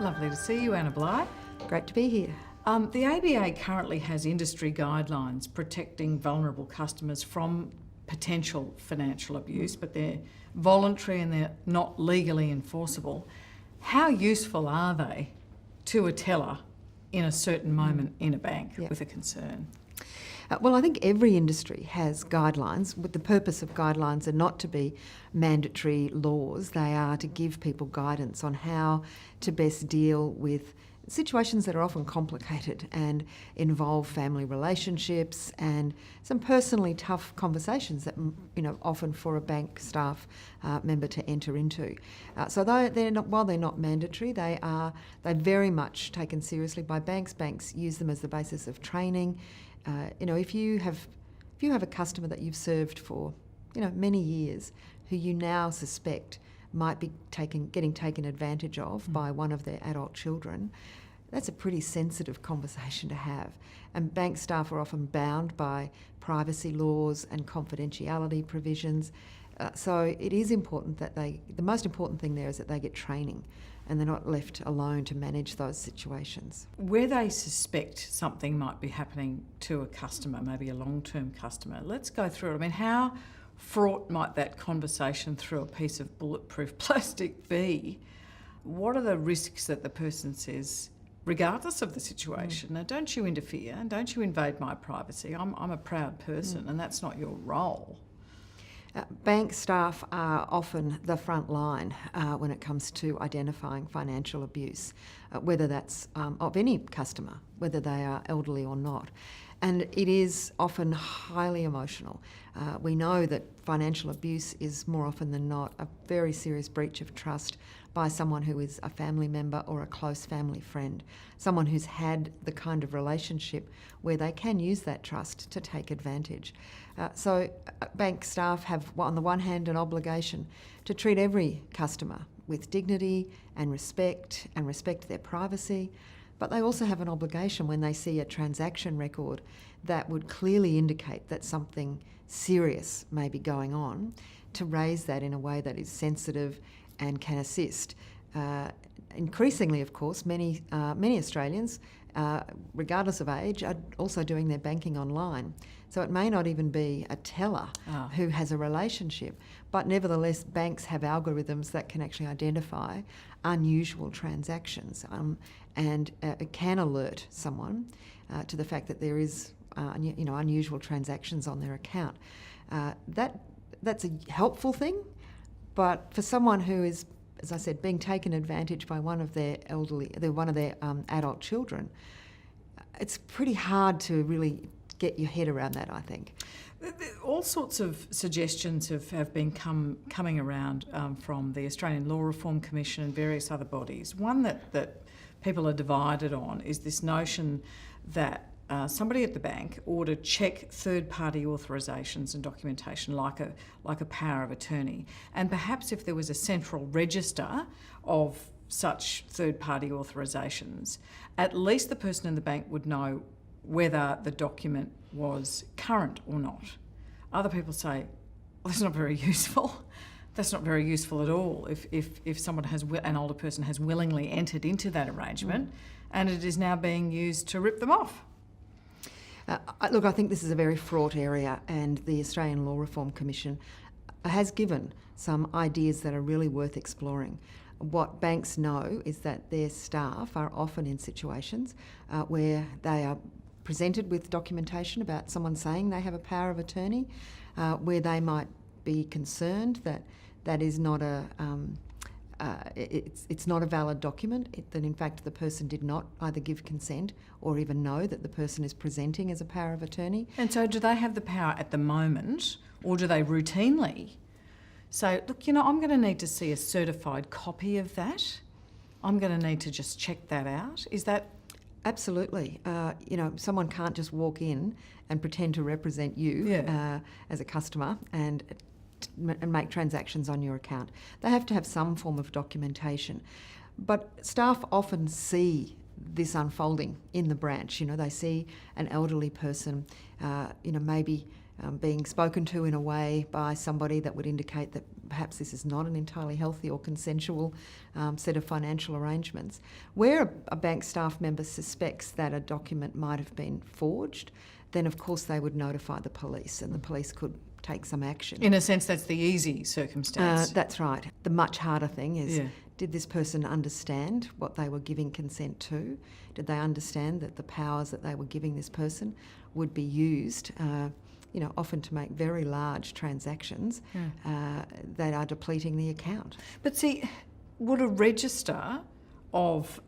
Lovely to see you, Anna Bligh. Great to be here. The ABA currently has industry guidelines protecting vulnerable customers from potential financial abuse, but they're voluntary and they're not legally enforceable. How useful are they to a teller in a certain moment in a bank with a concern? Well, I think every industry has guidelines. With the purpose of guidelines are not to be mandatory laws. They are to give people guidance on how to best deal with situations that are often complicated and involve family relationships and some personally tough conversations that, often for a bank staff member to enter into. So while they're not mandatory, they're very much taken seriously by banks. Banks use them as the basis of training. If you have a customer that you've served for, many years, who you now suspect might be getting taken advantage of by one of their adult children, that's a pretty sensitive conversation to have. And bank staff are often bound by privacy laws and confidentiality provisions. So it is important that the most important thing there is that they get training and they're not left alone to manage those situations. Where they suspect something might be happening to a customer, maybe a long-term customer, let's go through it. I mean, how fraught might that conversation through a piece of bulletproof plastic be? What are the risks that the person says, regardless of the situation, now don't you interfere and don't you invade my privacy, I'm a proud person and that's not your role? Bank staff are often the front line when it comes to identifying financial abuse, whether that's of any customer, whether they are elderly or not. And it is often highly emotional. We know that financial abuse is more often than not a very serious breach of trust by someone who is a family member or a close family friend, someone who's had the kind of relationship where they can use that trust to take advantage. So bank staff have, on the one hand, an obligation to treat every customer with dignity and respect their privacy, but they also have an obligation when they see a transaction record that would clearly indicate that something serious may be going on, to raise that in a way that is sensitive and can assist. Increasingly, of course, many Australians, regardless of age, are also doing their banking online. So it may not even be a teller who has a relationship, but nevertheless banks have algorithms that can actually identify unusual transactions and it can alert someone to the fact that there is unusual transactions on their account. That's a helpful thing, but for someone who is, as I said, being taken advantage by one of their adult children, it's pretty hard to really get your head around that, I think. All sorts of suggestions have been coming around from the Australian Law Reform Commission and various other bodies. One that people are divided on is this notion that somebody at the bank ought to check third-party authorisations and documentation like a power of attorney. And perhaps if there was a central register of such third-party authorisations, at least the person in the bank would know whether the document was current or not. Other people say, well, that's not very useful. That's not very useful at all if someone an older person has willingly entered into that arrangement and it is now being used to rip them off. Look, I think this is a very fraught area, and the Australian Law Reform Commission has given some ideas that are really worth exploring. What banks know is that their staff are often in situations where they are presented with documentation about someone saying they have a power of attorney, where they might be concerned that is not it's not a valid document, that in fact the person did not either give consent or even know that the person is presenting as a power of attorney. And so do they have the power at the moment, or do they routinely say, look, I'm going to need to see a certified copy of that. I'm going to need to just check that out. Is that... Absolutely. Someone can't just walk in and pretend to represent you as a customer and make transactions on your account. They have to have some form of documentation. But staff often see this unfolding in the branch. They see an elderly person, maybe being spoken to in a way by somebody that would indicate that perhaps this is not an entirely healthy or consensual set of financial arrangements. Where a bank staff member suspects that a document might have been forged, then of course they would notify the police, and the police could take some action. In a sense, that's the easy circumstance. That's right. The much harder thing is, did this person understand what they were giving consent to? Did they understand that the powers that they were giving this person would be used, often to make very large transactions that are depleting the account? But see, would a register of,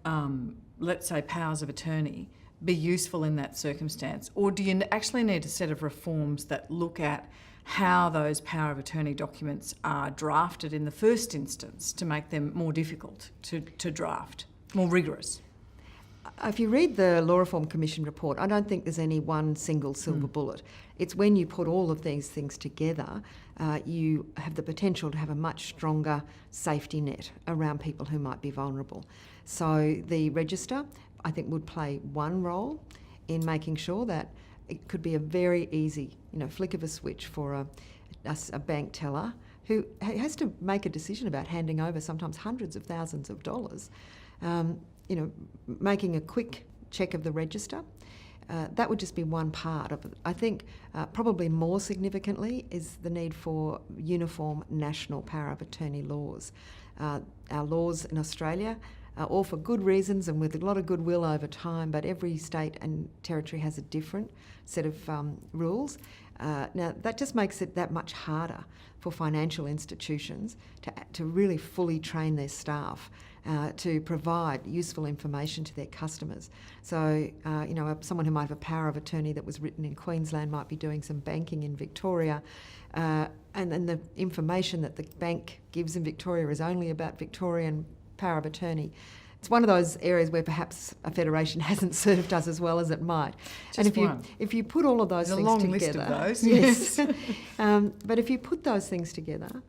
let's say, powers of attorney be useful in that circumstance? Or do you actually need a set of reforms that look at how those power of attorney documents are drafted in the first instance to make them more difficult to draft, more rigorous? If you read the Law Reform Commission report, I don't think there's any one single silver bullet. It's when you put all of these things together, you have the potential to have a much stronger safety net around people who might be vulnerable. So the register, I think, would play one role in making sure that it could be a very easy, flick of a switch for a bank teller who has to make a decision about handing over sometimes hundreds of thousands of dollars. Making a quick check of the register, that would just be one part of it. I think probably more significantly is the need for uniform national power of attorney laws. Our laws in Australia are all for good reasons and with a lot of goodwill over time, but every state and territory has a different set of rules. Now, that just makes it that much harder for financial institutions to really fully train their staff to provide useful information to their customers. So, someone who might have a power of attorney that was written in Queensland might be doing some banking in Victoria, and then the information that the bank gives in Victoria is only about Victorian power of attorney. It's one of those areas where perhaps a federation hasn't served us as well as it might. Just and if you put all of those There's things a long together, list of those. yes. But if you put those things together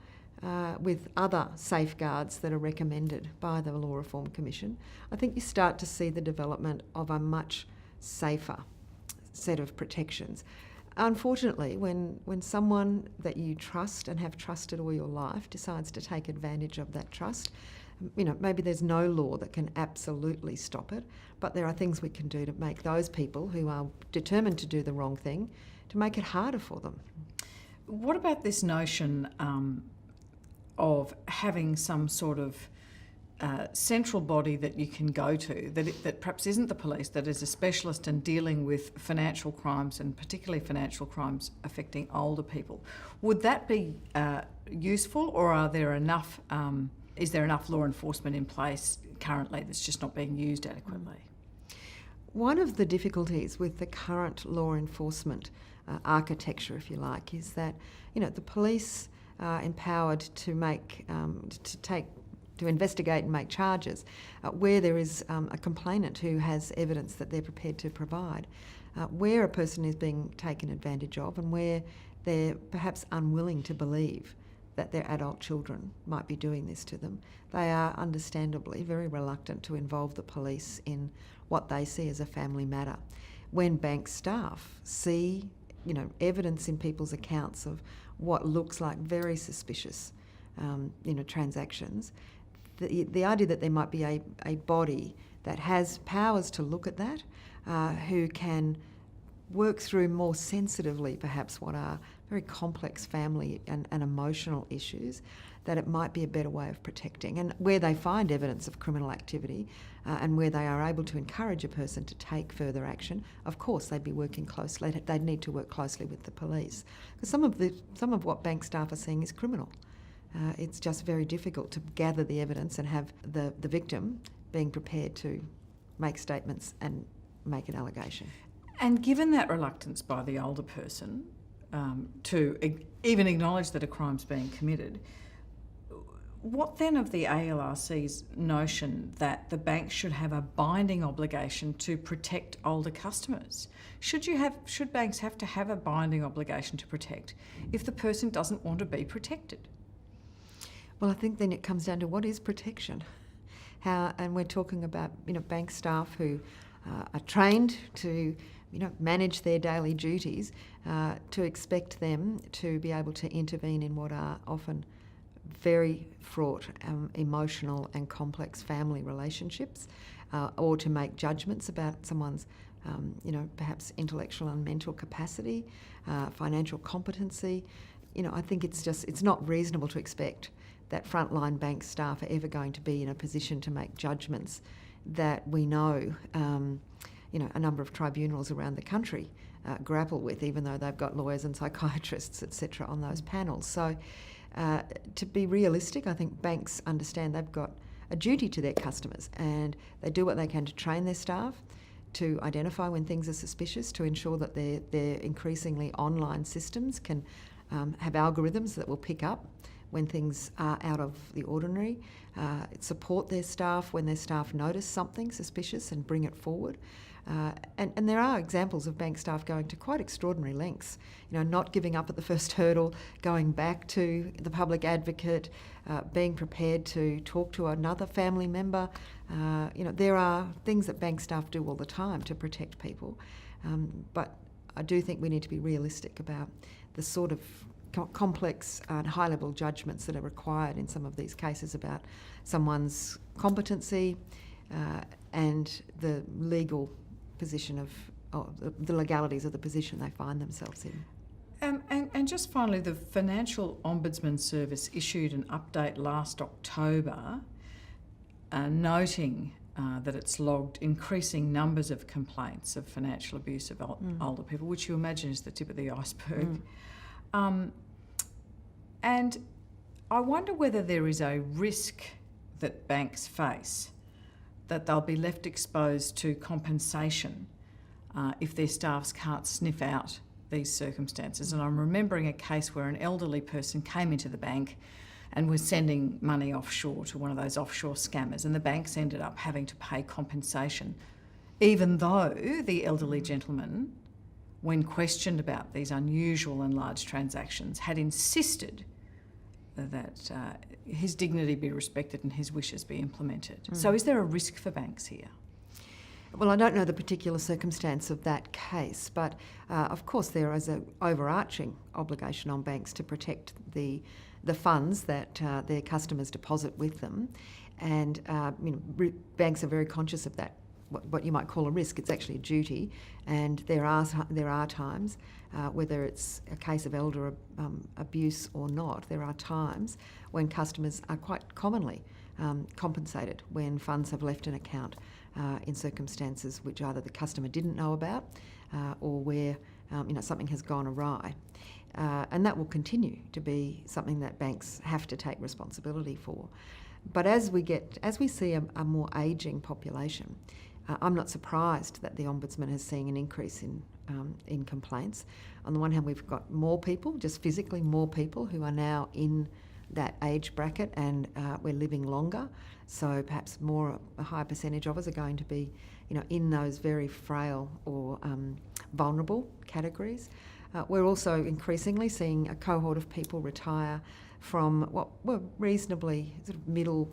with other safeguards that are recommended by the Law Reform Commission, I think you start to see the development of a much safer set of protections. Unfortunately, when someone that you trust and have trusted all your life decides to take advantage of that trust, maybe there's no law that can absolutely stop it, but there are things we can do to make those people who are determined to do the wrong thing, to make it harder for them. What about this notion of having some sort of central body that you can go to, that perhaps isn't the police, that is a specialist in dealing with financial crimes and particularly financial crimes affecting older people? Would that be useful, or are there enough... is there enough law enforcement in place currently that's just not being used adequately? One of the difficulties with the current law enforcement architecture, if you like, is that the police are empowered to investigate and make charges where there is a complainant who has evidence that they're prepared to provide. Where a person is being taken advantage of and where they're perhaps unwilling to believe that their adult children might be doing this to them, they are understandably very reluctant to involve the police in what they see as a family matter. When bank staff see, evidence in people's accounts of what looks like very suspicious, transactions, the idea that there might be a body that has powers to look at that, who can work through more sensitively perhaps what are very complex family and emotional issues, that it might be a better way of protecting. And where they find evidence of criminal activity and where they are able to encourage a person to take further action, of course they'd be working closely. They'd need to work closely with the police. Because some of what bank staff are seeing is criminal. It's just very difficult to gather the evidence and have the victim being prepared to make statements and make an allegation. And given that reluctance by the older person to even acknowledge that a crime's being committed, what then of the ALRC's notion that the bank should have a binding obligation to protect older customers? Should banks have to have a binding obligation to protect if the person doesn't want to be protected? Well, I think then it comes down to what is protection. And we're talking about bank staff who are trained to manage their daily duties, to expect them to be able to intervene in what are often very fraught, emotional and complex family relationships, or to make judgments about someone's perhaps intellectual and mental capacity, financial competency. I think it's not reasonable to expect that frontline bank staff are ever going to be in a position to make judgments that we know, a number of tribunals around the country grapple with, even though they've got lawyers and psychiatrists, etc., on those panels. So to be realistic, I think banks understand they've got a duty to their customers, and they do what they can to train their staff, to identify when things are suspicious, to ensure that their increasingly online systems can have algorithms that will pick up when things are out of the ordinary, support their staff when their staff notice something suspicious and bring it forward. And there are examples of bank staff going to quite extraordinary lengths, not giving up at the first hurdle, going back to the public advocate, being prepared to talk to another family member. There are things that bank staff do all the time to protect people, but I do think we need to be realistic about the sort of complex and high-level judgments that are required in some of these cases about someone's competency and the legal position of the legalities of the position they find themselves in. And just finally, the Financial Ombudsman Service issued an update last October noting that it's logged increasing numbers of complaints of financial abuse of older people, which you imagine is the tip of the iceberg. And I wonder whether there is a risk that banks face that they'll be left exposed to compensation if their staffs can't sniff out these circumstances. And I'm remembering a case where an elderly person came into the bank and was sending money offshore to one of those offshore scammers, and the banks ended up having to pay compensation, even though the elderly gentleman, when questioned about these unusual and large transactions, had insisted that his dignity be respected and his wishes be implemented. So is there a risk for banks here? Well, I don't know the particular circumstance of that case, but of course there is an overarching obligation on banks to protect the funds that their customers deposit with them, and banks are very conscious of that. What you might call a risk, it's actually a duty, and there are times, whether it's a case of elder abuse or not, there are times when customers are quite commonly compensated when funds have left an account in circumstances which either the customer didn't know about or where something has gone awry. And that will continue to be something that banks have to take responsibility for. But as we see a more ageing population, I'm not surprised that the Ombudsman has seen an increase in complaints. On the one hand, we've got more people, just physically more people who are now in that age bracket, and we're living longer. So perhaps a higher percentage of us are going to be, in those very frail or vulnerable categories. We're also increasingly seeing a cohort of people retire from what were reasonably sort of middle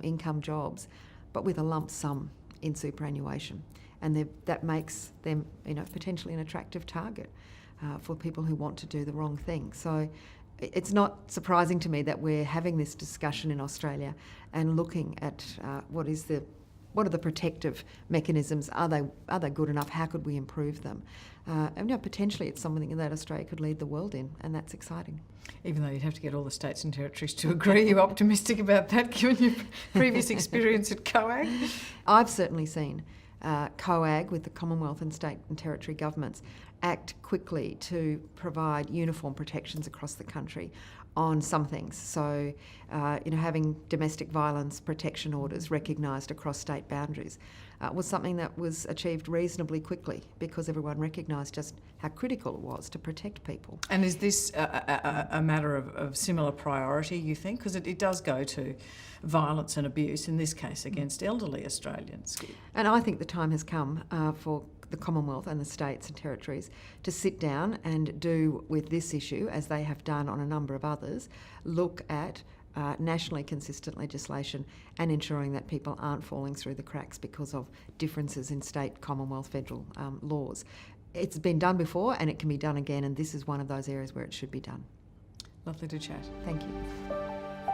income jobs, but with a lump sum in superannuation, and that makes them, potentially an attractive target for people who want to do the wrong thing. So it's not surprising to me that we're having this discussion in Australia and looking at what are the protective mechanisms? Are they good enough? How could we improve them? And potentially it's something that Australia could lead the world in, and that's exciting. Even though you'd have to get all the states and territories to agree, you're optimistic about that, given your previous experience at COAG? I've certainly seen COAG, with the Commonwealth and state and territory governments, act quickly to provide uniform protections across the country on some things. So, having domestic violence protection orders recognised across state boundaries was something that was achieved reasonably quickly because everyone recognised just how critical it was to protect people. And is this a matter of similar priority, you think? Because it does go to violence and abuse, in this case against elderly Australians. And I think the time has come for the Commonwealth and the states and territories to sit down and do with this issue, as they have done on a number of others, look at nationally consistent legislation and ensuring that people aren't falling through the cracks because of differences in state, Commonwealth, federal laws. It's been done before and it can be done again, and this is one of those areas where it should be done. Lovely to chat. Thank you.